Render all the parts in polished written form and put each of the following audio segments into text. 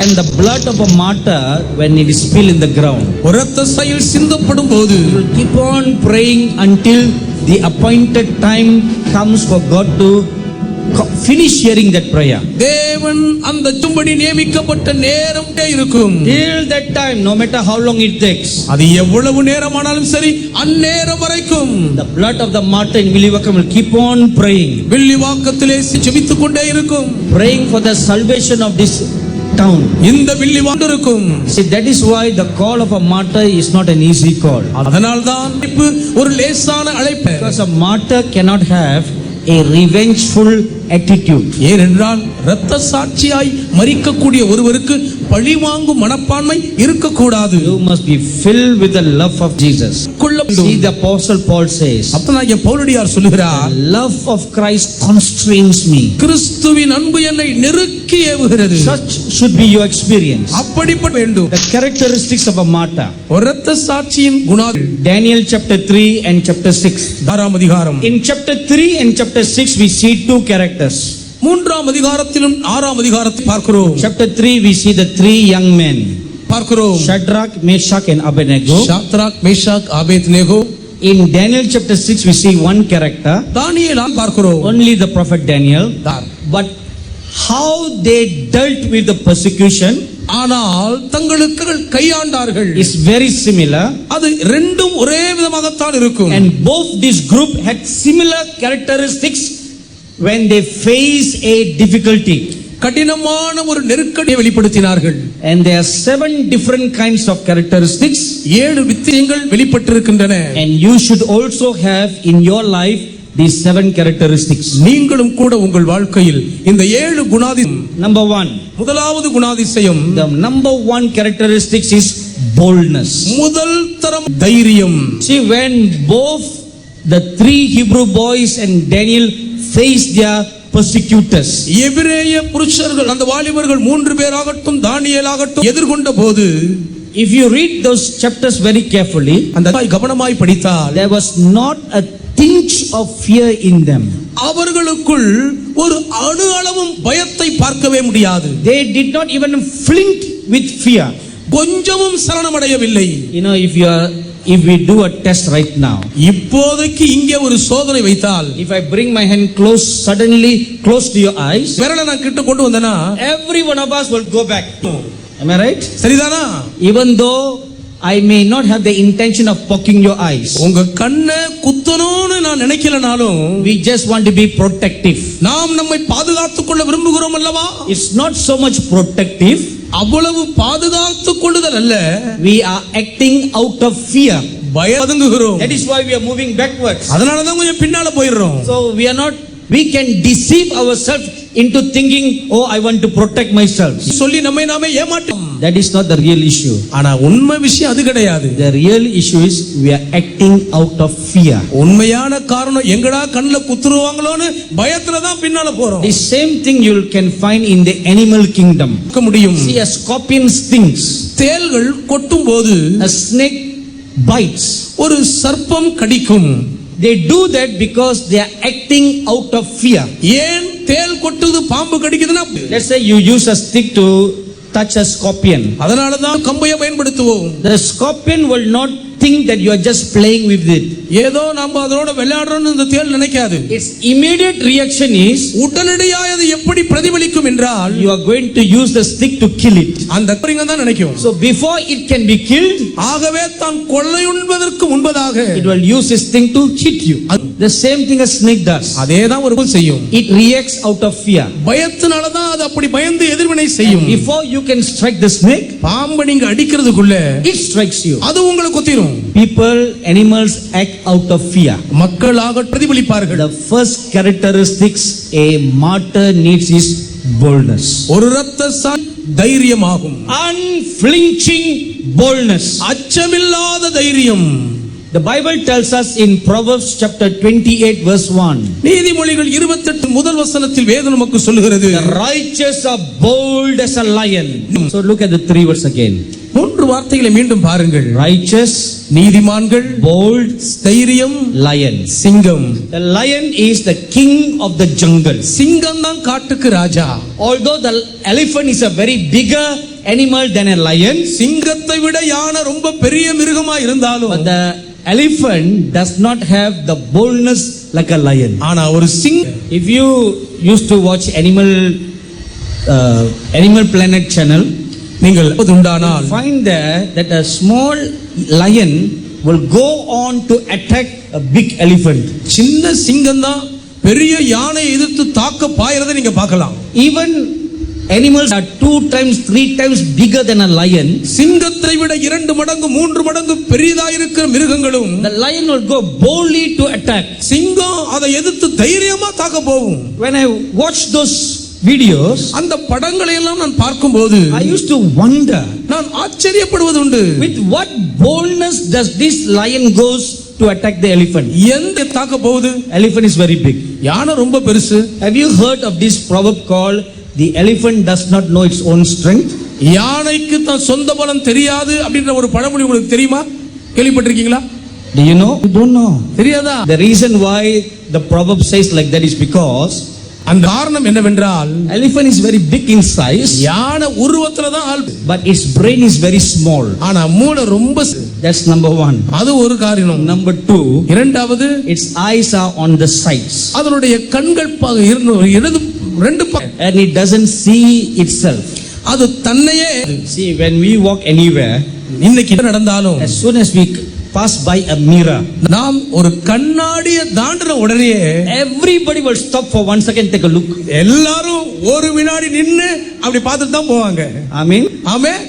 And the blood of a martyr, when it is spilled in the ground, இரத்த சாயல் சிந்தப்படும் போது you will keep on praying until the appointed time comes for God to finish hearing that prayer. தேவன் அந்த ஜெபப்படி நியமிக்கப்பட்ட நேரம் இருக்கும். Till that time, no matter how long it takes, அது எவ்வளவு நேரமானாலும் சரி அந்நேரம் வரைக்கும் the blood of the martyr in Villivakkam will keep on praying. வில்லிவாக்கத்திலே ஜெபித்துக் கொண்டே இருக்கும். Praying for the salvation of this town. இந்த வில்லிவாக்கம் இருக்கும். See, that is why the call of a martyr is not an easy call. அதனால்தான் ஒரு லேசான அழைப்பு. Because a martyr cannot have a revengeful attitude. ஏனென்றால் இரத்த சாட்சியாய் மரிக்கக்கூடிய ஒருவருக்கு பழிவாங்கும் மனப்பான்மை இருக்கக்கூடாது. You must be filled with the love of Jesus. See, the apostle Paul says, அப்போஸ்தலனாகிய பவுலடியார் சொல்கிறார், love of Christ constrains me. கிறிஸ்துவின் அன்பு என்னை நெருக்கி ஏவுகிறது. Such should be your experience. அப்படிப்பட்ட வேண்டும். The characteristics of a martyr. இரத்த சாட்சியின் குணாதிசயம். Daniel chapter 3 and chapter 6. ஆறாம் அதிகாரம். In chapter 3 and chapter 6 we see two characters. மூன்றாம் அதிகாரத்திலும் ஆறாம் அதிகாரத்தை பார்க்கிறோம். Chapter 3 we see the three young men பார்க்கிறோம். Shadrach, Meshach and Abednego. Shadrach, Meshach, Abednego. In Daniel chapter 6 we see one character, தானியேல் பார்க்கிறோம். only the prophet Daniel. But how they dealt with the persecution ஆனால் தங்களுக்கு கையாண்டார்கள் is very similar. அது ரெண்டும் ஒரே விதமாகத்தான் இருக்கும். And both this group had similar characteristics when they face a difficulty. கடினமான ஒரு நெருக்கடியை வெளிப்படுத்தினார்கள். And there are 7 different kinds of characteristics. 7 வித்தியங்கள் வெளிப்பட்டிருக்கின்றன. And you should also have in your life these 7 characteristics. நீங்களும் கூட உங்கள் வாழ்க்கையில் இந்த 7 குணாதிசயம். Number 1. முதலாவது குணாதிசயம். The number 1 characteristics is boldness. முதல் தரம் தைரியம். See, when both the 3 Hebrew boys and Daniel faced their persecutors, எபிரேய புருஷர்கள் அந்த வாலிபர்கள் 3 பேராகட்டும் தானியேல் ஆகட்டும் எதிர்கொண்ட போது, if you read those chapters very carefully, அந்த கவனமாய் படித்தால், there was not a tinge of fear in them. அவர்களுக்குள் ஒரு அணு அளவும் பயத்தை பார்க்கவே முடியாது. They did not even flinch with fear. கொஞ்சமும் சலனமடையவில்லை. You know, if we do a test right now, இப்போதைக்கு இங்கே ஒரு சோதனை வைத்தால், if I bring my hand suddenly close to your eyes, விரலை நான் கிட்ட கொண்டு வந்தேனா, every one of us will go back. Am I right? சரிதானா? Even though I may not have the intention of poking your eyes, உங்க கண்ணை குத்தணும்னு நான் நினைக்கலனாலும், we just want to be protective. நாம் நம்மை பாதுகாத்துக் கொள்ள விரும்புகிறோம் அல்லவா? It's not so much protective, அவ்வளவு பாதுகாத்துக் கொள்ளுதல் அல்ல. we are acting out of fear. பயந்துகிறோம். That is why we are moving backwards. அதனால தான் கொஞ்சம் பின்னால போயிடுறோம். So we can deceive ourselves into thinking, oh, I want to protect myself. சொல்லி நம்மை நாமே ஏமாற்றோம். That is not the real issue. ஆனா உண்மை விஷயம் அது கிடையாது. The real issue is we are acting out of fear. உண்மையான காரணம் எங்கடா கண்ணுல குத்துருவாங்களோன்னு பயத்துல தான் பின்னால போறோம். The same thing you can find in the animal kingdom. முடியும். See, a scorpion stings. தேள்கள் கொட்டும் போது, a snake bites. ஒரு சர்ப்பம் கடிக்கும். They do that because they are acting out of fear. ஏன் தேள் கொட்டுது பாம்பு கடிக்குதுன்னா, let's say you use a stick to touch a scorpion. அதனால தான் கம்பையை பயன்படுத்துவோம். The scorpion will not think that you are just playing with it. ஏதோ நம்ம அதோட விளையாடுறோம்னு இந்த தேள் நினைக்காது. Its immediate reaction is, உடனடியாக அது எப்படி பிரதிபலிக்கும் என்றால், you are going to use the stick to kill it. அந்த கரிங்க தான் நினைக்கும். So before it can be killed, ஆகவே தான் கொள்ளையுண்பதற்கு முன்பதாக it will use its thing to hit you. The same thing a snake does. அதேதான் ஒரு செய்யும். It reacts out of fear. பயத்தினால தான் அது அப்படி பயந்து எதிர்வினை செய்யும். Before you can strike the snake, பாம்பை நீங்க அடிக்கிறதுக்குள்ள it strikes you. அது உங்களை குத்திரும். People, animals act out of fear. மக்களாக பிரதிபலிப்பார்கள். The first characteristics a martyr needs is boldness. ஒரு இரத்த சாட்சி தைரியமாகும். Unflinching boldness. அச்சமில்லாத தைரியம். The Bible tells us in Proverbs chapter 28 verse 1. நீதிமொழிகள் 28 முதல் வசனத்தில் வேதம் நமக்கு சொல்கிறது, the righteous are bold as a lion. So look at the 3 words again. மூன்று வார்த்தைகளை மீண்டும் பாருங்கள். righteous, நீதிமான்கள், bold, தைரியம், lion. சிங்கம். The lion is the king of the jungle. சிங்கம் தான் காட்டுக்கு ராஜா. Although the elephant is a very bigger animal than a lion, சிங்கத்தை விட யானை ரொம்ப பெரிய மிருகமா இருந்தாலும், but the elephant does not have the boldness like a lion. ஆனா ஒரு சிங்கம். If you used to watch Animal Planet channel, நீங்கள் உண்டானால் find there that a small lion will go on to attack a big elephant. சின்ன சிங்கம் தான் பெரிய யானை எதிர்த்து தாக்க பாயறதை நீங்க பார்க்கலாம். Even animals are 2 times 3 times bigger than a lion. சிங்கத்தை விட 2 மடங்கு 3 மடங்கு பெரியதா இருக்கிற மிருகங்களும், the lion will go boldly to attack. சிங்கம் அதை எதிர்த்து தைரியமா தாக்க போகும். When I watch those videos, அந்த படங்களை எல்லாம் நான் பார்க்கும்போது I used to wonder, நான் ஆச்சரியப்படுவது உண்டு. with what boldness does this lion goes to attack the elephant? எந்த தாக்க போகுது? Elephant is very big. யானை ரொம்ப பெருசு. Have you heard of this proverb called the elephant does not know its own strength? யானைக்கு தான் சொந்த பலம் தெரியாது அப்படின்ற ஒரு பழமொழி உங்களுக்கு தெரியுமா? கேள்விப்பட்டிருக்கீங்களா? Do you know? You don't know. தெரியாதா? The reason why the proverb says like that is because அந்த காரணம் என்னவென்றால், elephant is very big in size, யானை உருவத்துல தான் ஆள், but its brain is very small. ஆனா மூளை ரொம்ப. That's number 1. அது ஒரு காரணம். Number 2, இரண்டாவது, its eyes are on the sides, அதனுடைய கண்கள் இடது 2 பக்கம், and it doesn't see itself. அது தன்னையே. See, when we walk anywhere, இன்னைக்கு என்ன நடந்தாலும், as soon as we pass by a mirror, நாம் ஒரு கண்ணாடியை தாண்டின உடனே everybody will stop for 1 second, take a look. எல்லாரும் ஒரு வினாடி நின்னு அப்படி பார்த்துட்டு தான் போவாங்க. Amen. Amen.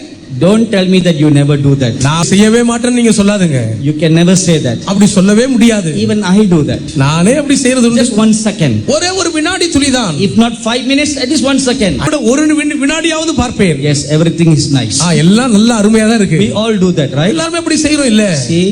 Don't tell me that you never do that. நான் செய்யவே மாட்டேன்னு நீங்க சொல்லாதீங்க. You can never say that. அப்படி சொல்லவே முடியாது. Even I do that. நானே அப்படி செய்யறது உண்டு. Just 1 second. ஒரே ஒரு வினாடி துளிதான். If not 5 minutes, at least 1 second. ஒரு வினாடியாவது பார்ப்பேன். Yes, everything is nice. எல்லாம் நல்ல அருமையா தான் இருக்கு. We all do that, right? எல்லாரும் அப்படி செய்றோம் இல்ல? See,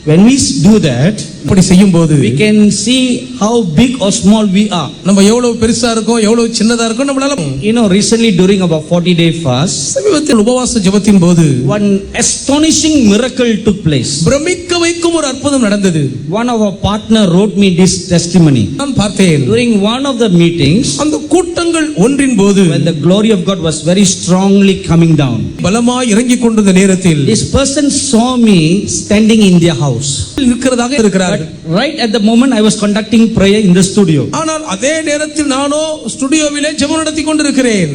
when we do that, அப்படி செய்யும்போது we can see how big or small we are. நம்ம எவ்வளவு பெருசா இருக்கோம், எவ்வளவு சின்னதா இருக்கோம் நம்மளால. You know, recently during our 40-day fast, சமீபத்தில் உபவாச ஜெபத்தின் போது one astonishing miracle took place. பிரமிக்க வைக்கும் ஒரு அற்புதம் நடந்தது. One of our partner wrote me this testimony. நான் பார்த்தேன். During one of the meetings, அந்த கூட்டங்கள் ஒன்றின் போது, when the glory of God was very strongly coming down, பலமாய் இறங்கிக் கொண்டிருந்த நேரத்தில், this person saw me standing in their house. இருக்கிறதாக இருக்கிறார். But right at the moment I was conducting prayer in the studio. ஆனால் அதே நேரத்தில் நானோ ஸ்டுடியோவிலே ஜெபம் நடத்தி கொண்டிருக்கிறேன்.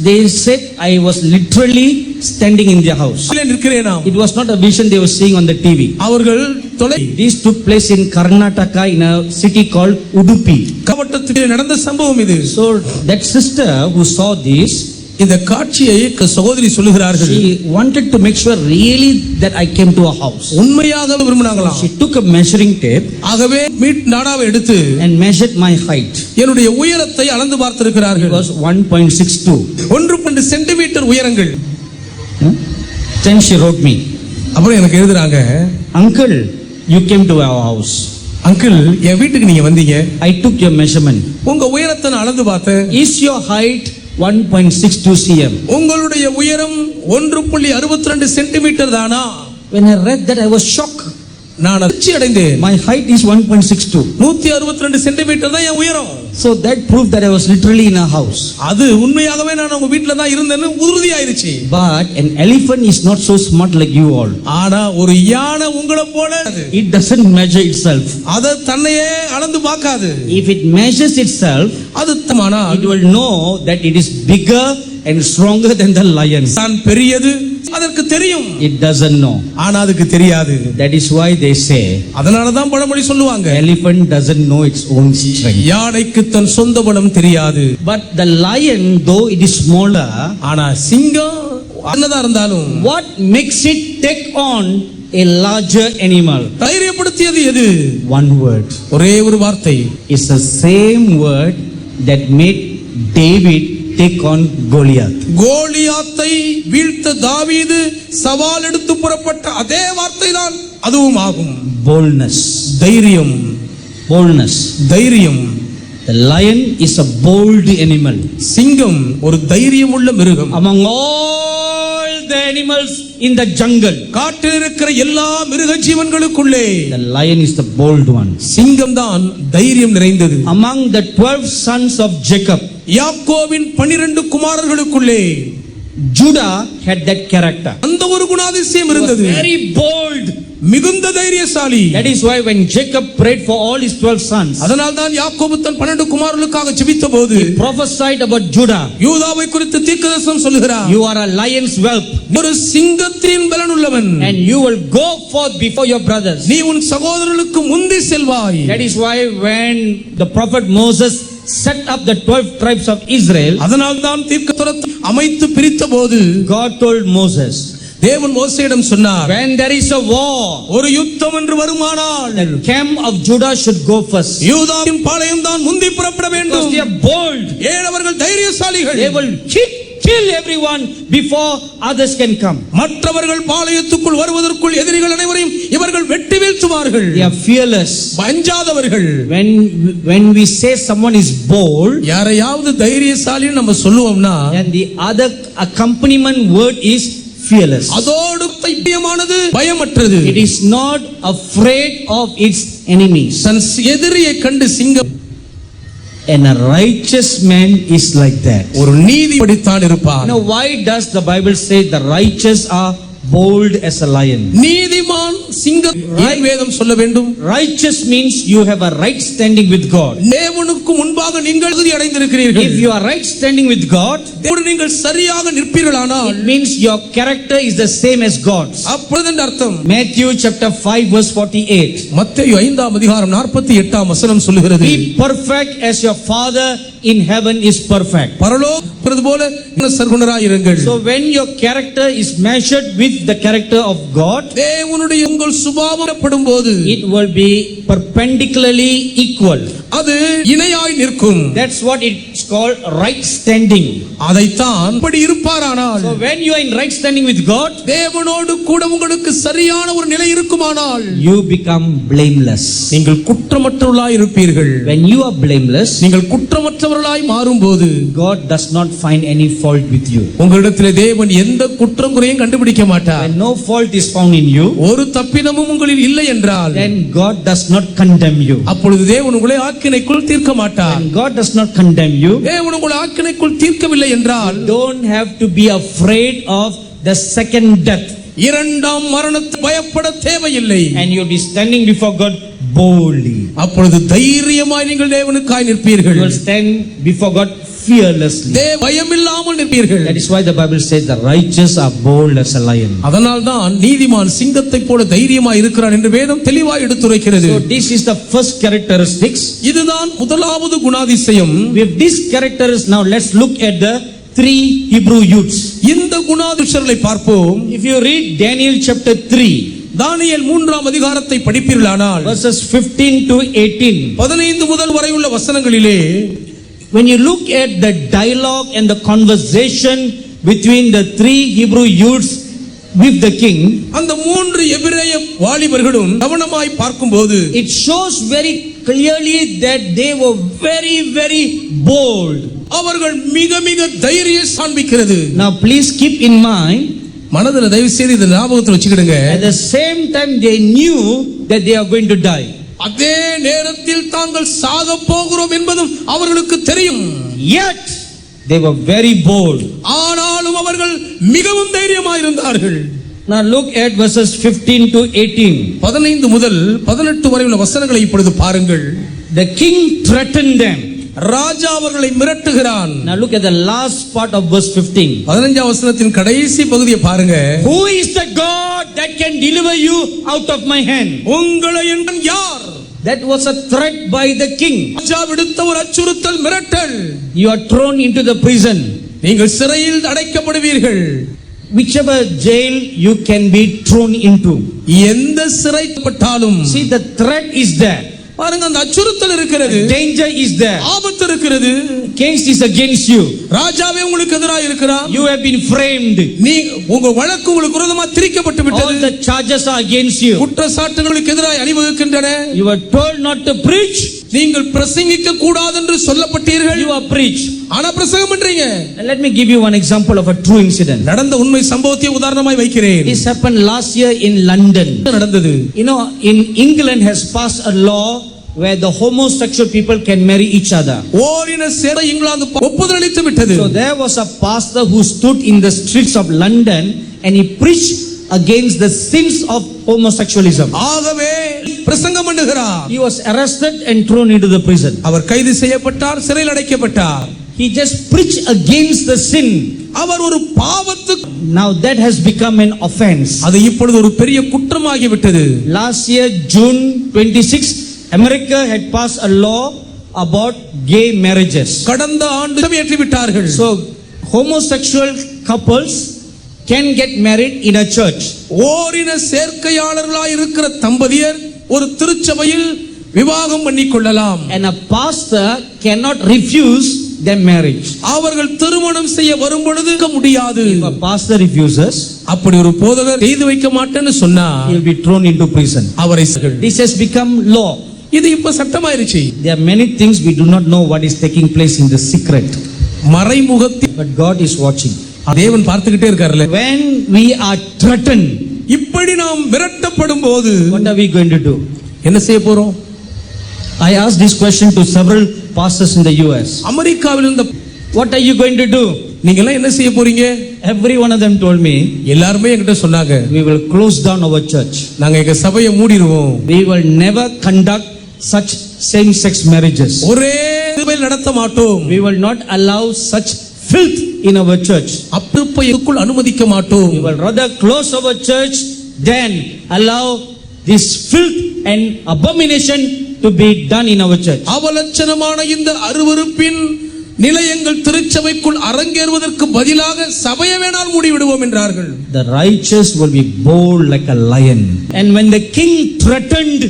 They said I was literally standing in their house. It was not a vision they were seeing on the TV. அவர்கள் This took place in Karnataka in a city called Udupi. கவட்டத்தில் நடந்த சம்பவம் இது. So that sister who saw this, இந்த காட்சியை சகோதரி சொல்லுகிறார்கள். she wanted to make sure really that I came to a house. உண்மையாக விரும்பினாங்களாம். She took a measuring tape. ஆகவே நாடாவை எடுத்து and measured my height. என்னுடைய உயரத்தை அளந்து பார்த்திருக்கிறார்கள். It was 1.62. 1 சென்டிமீட்டர் உயரங்கள். Then she wrote me. அப்புறம் எனக்கு எழுதுறாங்க, uncle, you came to our house. Uncle, என் வீட்டுக்கு நீங்க வந்தீங்க. I took your measurement. உங்க உயரத்தை நான் அளந்து பார்த்தேன். Is your height 1.62 cm? உங்களுடைய உயரம் 1.62 சென்டிமீட்டர் தானா? When I read that, I was shocked. நான் அதிர்ச்சி அடைந்தேன். My height is 1.62. 162 சென்டிமீட்டர் தான் என் உயரம். So that proved that I was literally in a house. அது உண்மையாகவே நான் உங்க வீட்ல தான் இருந்தேன்னு உறுதியாயிருச்சு. But an elephant is not so smart like you all. ஆனா ஒரு யானை உங்களை போல it doesn't measure itself. அத தன்னையே அளந்து பார்க்காது. If it measures itself, அது தமானா it will know that it is bigger and stronger than the lion. தான் பெரியது அதற்கு தெரியும். It doesn't know. ஆனா அதுக்கு தெரியாது. That is why they say, அதனால தான் பழமொழி சொல்லுவாங்க, elephant doesn't know its own strength. யானைக்கு தன் சொந்த பலம் தெரியாது. But the lion, though it is smaller, ஆனா சிங்கம் என்னதா இருந்தாலும், what makes it take on a larger animal? தைரியப்படுத்தியது எது? One word. ஒரே ஒரு வார்த்தை. It's the same word that made David take on Goliath. கோலியாத்தை வீழ்த்த தாவீது சவால் எடுத்து புறப்பட்ட அதே வார்த்தை தான் அதுவும் ஆகும். Boldness. தைரியம். Boldness. தைரியம். The lion is a bold animal. சிங்கம் ஒரு தைரியம் உள்ள மிருகம். Among all the animals in the jungle. காட்டில் இருக்கிற எல்லா மிருக ஜீவன்களுக்குள்ளே The lion is the bold one. சிங்கம் தான் தைரியம் நிறைந்தது. Among the 12 sons of Jacob, யாக்கோபின் 12 குமாரர்களுக்குள்ளே Judah had that character. அந்த ஒரு குணாதிசயம் He was இருந்தது. very bold. மிகுந்த தைரியசாலி. That is why when Jacob prayed for all his 12 sons, அதனால் தான் யாக்கோபு தன் 12 குமாரர்களுக்காக ஜெபித்தபோது he prophesied about Judah. யூதாவை குறித்து தீர்க்கதரிசனம் சொல்லுகிறார். You are a lion's whelp, ஒரு சிங்கத்தின் பலன் உள்ளவன். and you will go forth before your brothers. நீ உன் சகோதரர்களுக்கு முந்தி செல்வாய். That is why when the prophet Moses set up the 12 tribes of Israel, அதனால் தான் தீர்க்கதரிசனத்தை அமைத்து பிரித்தபோது God told Moses, தேவன் மோசேயிடம் சொன்னார், when there is a war, ஒரு யுத்தம் என்று வருமானால் the camp of Judah should go first. யூதாவின் பாளையம் தான் முந்தி புறப்பட Because வேண்டும். they are bold. ஏன் அவர்கள் தைரியசாலிகள். They will kill everyone before others can come. மற்றவர்கள் பாளையத்துக்குள் வருவதற்குள் எதிரிகள் அனைவரையும் இவர்கள் வெட்டி வீழ்த்துவார்கள். They are fearless. அஞ்சாதவர்கள். When we say someone is bold, யாரையாவது தைரியசாலின்னு நம்ம சொல்லுவோம்னா then the other accompaniment word is fearless. அதோடு தைரியமானது பயமற்றது. It is not afraid of its enemies. தன் எதிரியை கண்டு சிங்கம். And a righteous man is like that. ஒரு நீதிபதிதான் இருப்பார். Now why does the Bible say the righteous are bold as a lion? நீதிமான் சிங்கம் ஏன் வேதம் சொல்ல வேண்டும்? Righteous means you have a right standing with God. தேவனுக்கு முன்பாக நீங்கள் தகுதி அடைந்திருக்கிறீர்கள். If you are right standing with God, தேவனுக்கு நீங்கள் சரியாக நிற்பீர்களானால் it means your character is the same as God's. அப்பொழுது அர்த்தம் Matthew chapter 5 verse 48. மத்தேயு 5ஆம் அதிகாரம் 48ஆம் வசனம் சொல்லுகிறது, Be perfect as your Father in heaven is perfect. பரலோகத்திலிருந்து போல சர்க்குணராய் இருங்கள். So when your character is measured with the character of God, தேவனுடைய உங்கள் சுபாவப்படும் போது it will be perpendicularly equal. அது இணையாய் நிற்கும். That's what it's called right standing. அதைத்தான் இப்படி இருப்பாரானால், So when you are in right standing with God, தேவனோடு கூட உங்களுக்கு சரியான ஒரு நிலை இருக்குமானால் you become blameless. நீங்கள் குற்றமற்றவர்களாய் இருப்பீர்கள். When you are blameless, நீங்கள் குற்றமற்றவர்களாய் மாறும்போது God does not find any fault with you. உங்களிடத்திலே தேவன் எந்த குற்றம் குறையும் கண்டுபிடிக்க மாட்டார். When no fault is found in you, ஒரு தப்பிதமும் உங்களில் இல்லை என்றால் then God does not condemn you. அப்பொழுது தேவன் உங்களை ஆக்கினைக்குள் தீர்க்க மாட்டார். When God does not condemn you, தேவன் உங்களை ஆக்கினைக்குள் தீர்க்கவில்லை என்றால் don't have to be afraid of the second death. இரண்டாம் மரணத்தை பயப்பட தேவையில்லை. And you'll be standing before God boldly. அப்பொழுது தைரியமாய் நீங்கள் தேவனுக்காய் நிற்பீர்கள். You will stand before God fearlessly. பயமில்லாமல் நிற்பீர்கள். That is why the Bible says the righteous are bold as a lion. அதனால்தான் நீதிமான் சிங்கத்தைப் போல தைரியமாய் இருக்கிறான் என்று வேதம் தெளிவாய் எடுத்துரைக்கிறது. So this is the first characteristics. இதுதான் முதலாவது குணாதிசயம். With this characteristics, now let's look at the 3 Hebrew youths. இந்த குணாதிசயங்களை பார்ப்போம். If you read Daniel chapter 3, தானியேல் 3ஆம் அதிகாரத்தை படிப்பீர்களானால் verses 15 to 18, 15 முதல் வரை உள்ள வசனங்களிலே when you look at the dialogue and the conversation between the 3 Hebrew youths with the king, அந்த 3 எபிரேய வாலிபர்களும் கவனமாய் பார்க்கும்போது it shows very clearly that they were very very bold. அவர்கள் மிக மிக தைரியம் காண்பிக்கிறது. Now please keep in mind, மனதில் தயவு செய்து இந்த ஞாபகத்தில் வச்சுக்கிடுங்க, at the same time they knew that they are going to die. அதே நேரத்தில் தாங்கள் சாக போகிறோம் என்பதும் அவர்களுக்கு தெரியும். Yet they were very bold. ஆனாலும் அவர்கள் மிகவும் தைரியமாய் இருந்தார்கள். Now look at verses 15 to 18. 15 முதல் 18 வரை உள்ள வசனங்களை இப்பொழுது பாருங்கள். The king threatened them. ராஜா அவர்களை மிரட்டுகிறான். Now look at the last part of verse 15. 15ஆம் வசனத்தின் கடைசி பகுதியை பாருங்க. Who is the God that can deliver you out of my hand? உங்களை என் யார்? That was a threat by the king. ராஜா விடுத்த ஒரு அச்சுறுத்தல், மிரட்டல். You are thrown into the prison. நீங்கள் சிறையில் அடைக்கப்படுவீர்கள். Whichever jail you can be thrown into. எந்த சிறைப்பட்டாலும் See, the threat is there. பாருங்க, அந்த அச்சுறுத்தல் இருக்கிறது. Danger is there. ஆபத்து இருக்கிறது. Case is against you. ராஜாவே உங்களுக்கு எதிராக இருக்கிறார். You have been framed. நீ உங்க வழக்கு உங்களுக்கு விரோதமாக திரிக்கப்பட்டு விட்டது. All the charges are against you. குற்றச்சாட்டுகளுக்கு எதிராக அணிவகுக்கின்றன. You were told not to preach. நீங்கள் பிரசங்கிக்க கூடாது என்று சொல்லப்பட்டீர்கள். You are preached. ஆனா பிரசங்கம் பண்றீங்க. Let me give you one example of a true incident. நடந்த உண்மை சம்பவத்தை உதாரணமாய் வைக்கிறேன். This happened last year in London. நடந்தது. You know, in England has passed a law where the homosexual people can marry each other. ஓரின சேர இங்கிலாந்து ஒப்புதல் அளித்து விட்டது. So there was a pastor who stood in the streets of London and he preached against the sins of homosexualism. ஆகவே பிரசங்கம் பண்ணுகிறார். He was arrested and thrown into the prison. அவர் கைது செய்யப்பட்டார், சிறையில் அடைக்கப்பட்டார். He just preached against the sin. அவர் ஒரு பாவத்துக்கு Now that has become an offense. அது இப்பொழுது ஒரு பெரிய குற்றமாகி விட்டது. Last year June 26, America had passed a law about gay marriages. கடந்த ஆண்டு ஏற்றி விட்டார்கள். So homosexual couples can get married in a church. ஓரின சேர்க்கையாளர்களாய் இருக்கிற தம்பதியர் ஒரு திருச்சபையில் விவாகம் பண்ணிக்கொள்ளலாம். And a pastor cannot refuse their marriage. அவர்கள் திருமணம் செய்ய வரும் பொழுது முடியாது. If a pastor refuses, அப்படி ஒரு போதகர் செய்து வைக்க மாட்டேன்னு சொன்னா he will be thrown into prison. அவரை This has become law. இது இப்ப சட்டமாயிருச்சு. There are many things we do not know what is taking place in the secret. மறைமுகத்தில் But God is watching. தேவன் பார்த்துக்கிட்டே இருக்காருல்ல. When we are threatened, இப்படி நாம் விரட்டப்படும் போது what are we going to do? என்ன செய்ய போறோம்? I asked this question to several pastors in the US. அமெரிக்காவில் இருந்த What are you going to do? நீங்க எல்லாம் என்ன செய்ய போறீங்க? Every one of them told me, எல்லாரும் என்கிட்ட சொன்னாங்க, we will close down our church. நாங்க எங்க சபையை மூடிடுவோம். We will never conduct such same sex marriages. ஒரே சபையில் நடத்த மாட்டோம். We will not allow such filth in our church. அப்பைக்குள் அனுமதிக்க மாட்டோம். We will rather close our church than allow this filth and abomination to be done in our church. அவலட்சணமான இந்த அருவருப்பின் நிலையங்கள் திருச்சபைக்குள் அரங்கேறுவதற்கு பதிலாக சபையை வேணால் மூடிவிடுவோம் என்றார்கள். The righteous will be bold like a lion. And when the king threatened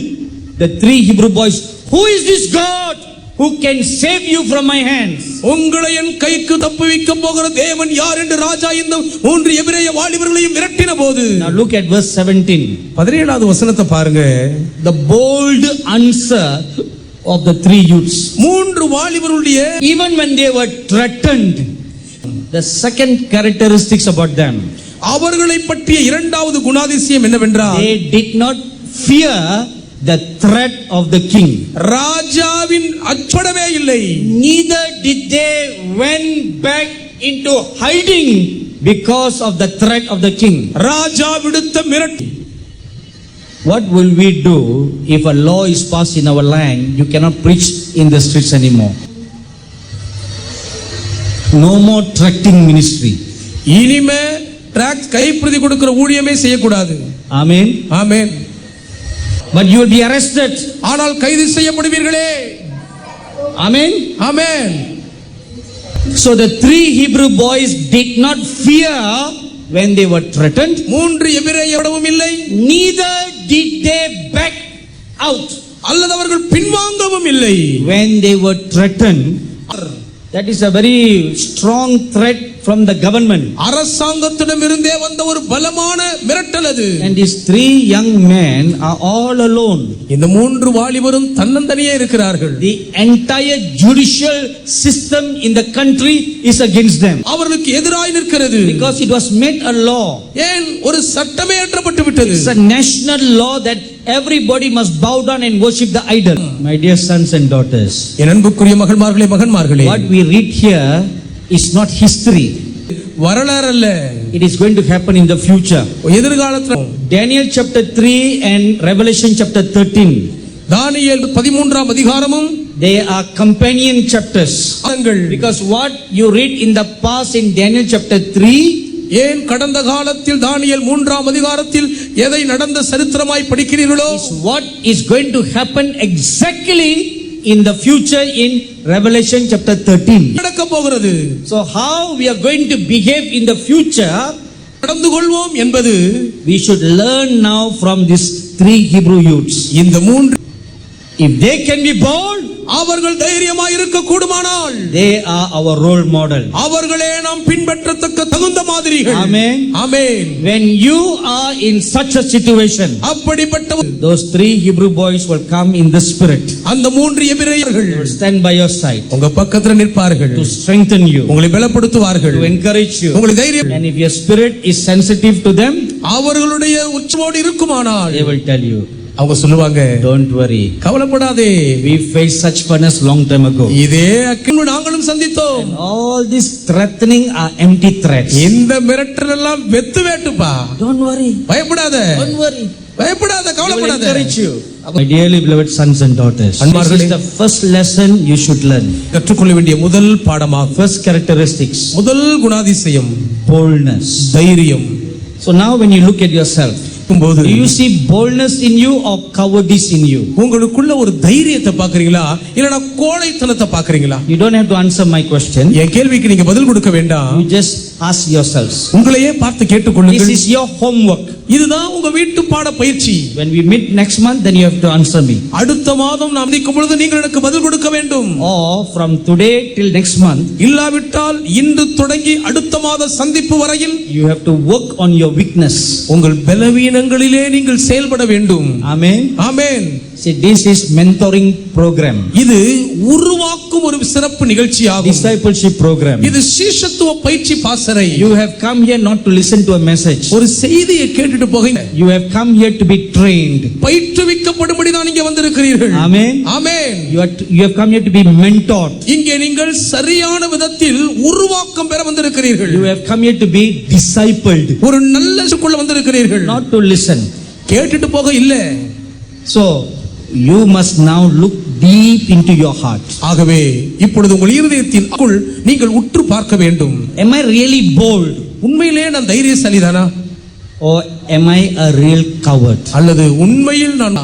the three Hebrew boys, who is this God who can save you from my hands? உங்களை என் கைக்கு தப்புவிக்க போகிற தேவன் யார் என்று ராஜா இந்த மூன்று எபிரேய வாலிபர்களையும் விரட்டின போது. Now look at verse 17. 17வது வசனத்தை பாருங்க. The bold answer of the three youths. மூன்று வாலிபர்களுடைய Even when they were threatened, the second characteristics about them, அவர்களை பற்றிய இரண்டாவது குணாதிசயம் என்னவென்றால், they did not fear the threat of the king. ராஜாவின் அச்சப்படவே இல்லை. Neither did they went back into hiding because of the threat of the king. ராஜா விடுத்த மிரட்டல். What will we do if a law is passed in our land? You cannot preach in the streets anymore. No more tracting ministry. இனிமே tract கைப்பிரதி கொடுக்கிற ஊழியமே செய்யக்கூடாது. Amen. Amen. But you will be arrested. ஆனால் கைது செய்யப்படுவீர்களே. Amen. Amen. So the three Hebrew boys did not fear when they were threatened. மூன்று எபிரேயரும் இல்லை. Neither did they back out. அல்லது அவர்கள் பின்வாங்கவும் இல்லை. When they were threatened, that is a very strong threat from the government. அரசாங்கத்திடமிருந்தே வந்த ஒரு பலமான மிரட்டல் அது. And these three young men are all alone. இந்த மூன்று வாலிபரும் தன்னந்தனியே இருக்கிறார்கள். The entire judicial system in the country is against them. அவர்களுக்கு எதிராய் நிற்கிறது. Because it was made a law. ஏன் ஒரு சட்டமே ஏற்றப்பட்டு விட்டது. It's a national law that everybody must bow down and worship the idol. My dear sons and daughters, என் அன்புக்குரிய மகள்மார்களே மகன்மார்களே, what we read here is not history. வரலாறு அல்ல. It is going to happen in the future. எதிர்காலத்தில் Daniel chapter 3 and Revelation chapter 13. தானியேல் 13ஆம் அதிகாரமும் They are companion chapters. Because what you read in the past in Daniel chapter 3, ஏன் கடந்த காலத்தில் தானியேல் 3ஆம் அதிகாரத்தில் எதை நடந்த சரித்திரமாய் படிக்கிறீர்களோ, is what is going to happen exactly in the future in Revelation chapter 13. நடக்க போகிறது. So how we are going to behave in the future, நடந்து கொள்வோம் என்பது we should learn now from these three Hebrew youths. இந்த மூன்று If they can be bold, அவர்கள் தைரியமாய் இருக்க கூடுமானால் they are our role model. அவர்களே நாம் பின்பற்றத்தக்க தகுந்த மாதிரிகள். Amen. Amen. When you are in such a situation, அப்படிப்பட்ட those 3 Hebrew boys will come in the spirit. அந்த 3 எபிரெயர்கள் They will stand by your side உங்க பக்கத்துல நிற்பார்கள். to strengthen you, உங்களை பலப்படுத்துவார்கள். to encourage you. உங்களை தைரியம். And if your spirit is sensitive to them, அவர்களுடைய உச்சமோடு இருக்குமானால் they will tell you, அவங்க சொல்லுவாங்க, don't worry, கவலைப்படாதே, we faced such furnace long time ago. இதே அக்கினி நாங்களும் சந்தித்தோம். And all this threatening are empty threats. இந்த மிரட்டல் எல்லாம் வெத்து வேட்டுப்பா. Don't worry, பயப்படாத, don't worry, பயப்படாத, I will கவலைப்படாத. encourage you. My dearly beloved sons and daughters, this is the first lesson you should learn. கற்றுக்கொள்ள வேண்டிய முதல் பாடமாக First characteristics, முதல் குணாதிசயம் boldness. தைரியம். So now when you look at yourself, போது do you see boldness in you or cowardice in you? உங்களுக்குள்ள ஒரு தைரியத்தை பாக்குறீங்களா இல்லனா கோழைத்தனத்தை பாக்குறீங்களா? You don't have to answer my question. என் கேள்விக்கு நீங்க பதில் கொடுக்க வேண்டாம். You just ask yourselves. உங்களையே பார்த்து கேட்டுக்கொள்ளுங்கள். This is your homework. இதுதான் உங்க வீட்டு பாட பயிற்சி. When we meet next month, then you have to answer me. அடுத்த மாதம் நாம் நிற்கும் பொழுது நீங்கள் எனக்கு பதில் கொடுக்க வேண்டும். Or from today till next month, இல்லாவிட்டால் இன்று தொடங்கி அடுத்த மாத சந்திப்பு வரையில் you have to work on your weakness. உங்கள் பலவீனங்களிலே நீங்கள் செயல்பட வேண்டும். Amen. Amen. See, this is mentoring program. இது உருவாக்கும் ஒரு சிறப்பு நிகழ்ச்சியாகும். Discipleship program. இது சீஷத்துவ பயிற்சி பாசறை. You have come here not to listen to a message. ஒரு செய்தியை கேட்டுட்டு போகீங்க. You have come here to be trained. பயிற்றுவிக்கப்படும்படி தான் இங்கே வந்திருக்கிறீர்கள். Amen. Amen. You have come here to be mentored. இங்கே நீங்கள் சரியான விதத்தில் உருவாக்கம் பெற வந்திருக்கிறீர்கள். You have come here to be discipled. ஒரு நல்ல சுக்குள்ள வந்திருக்கிறீர்கள். Not to listen. கேட்டுட்டு போக இல்ல. So you must now look deep into your heart. ஆகவே இப்பொழுது உங்கள் இருதயத்திற்குள் நீங்கள் உற்று பார்க்க வேண்டும். Am I really bold? உண்மையிலே நான் தைரியசாலிதானா? Or am I a real coward? அல்லது உண்மையில் நான்?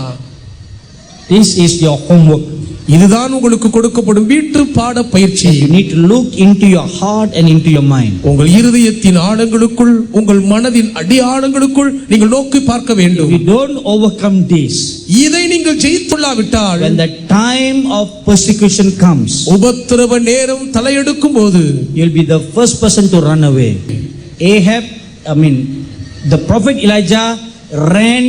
This is your homework. இதுதான் உங்களுக்கு கொடுக்கப்படும் வீட்டு பாட பயிற்சி. You need to look into your heart and into your mind. உங்கள் இருதயத்தின் ஆழங்களுக்குள் உங்கள் மனதின் அடியாழங்களுக்குள் நீங்கள் நோக்கி பார்க்க வேண்டும். If you don't overcome this, இதை நீங்கள் ஜெயித்துள்ளாவிட்டால் when the time of persecution comes, உபத்திரவ நேரம் தலையெடுக்கும் போது you'll be the first person to run away. The prophet Elijah ran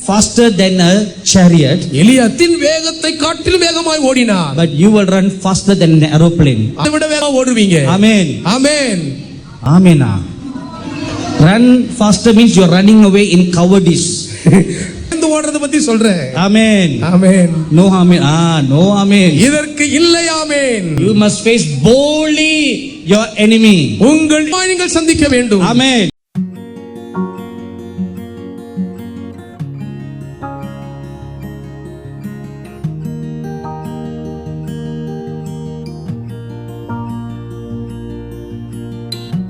faster than a chariot. எலியாத்தின் வேகத்தை காட்டிலும் வேகமாய் ஓடினார். But you will run faster than an aeroplane. அதை விட வேகமா ஓடுவீங்க. Amen. Amen. Amen. Run faster means you're running away in cowardice. இந்த ஓடுறத பத்தி சொல்றேன். Amen. ஆமென். No amen. No amen. இதற்கு இல்லை ஆமென். You must face boldly your enemy. உங்கள் நீங்கள் சந்திக்க வேண்டும். Amen.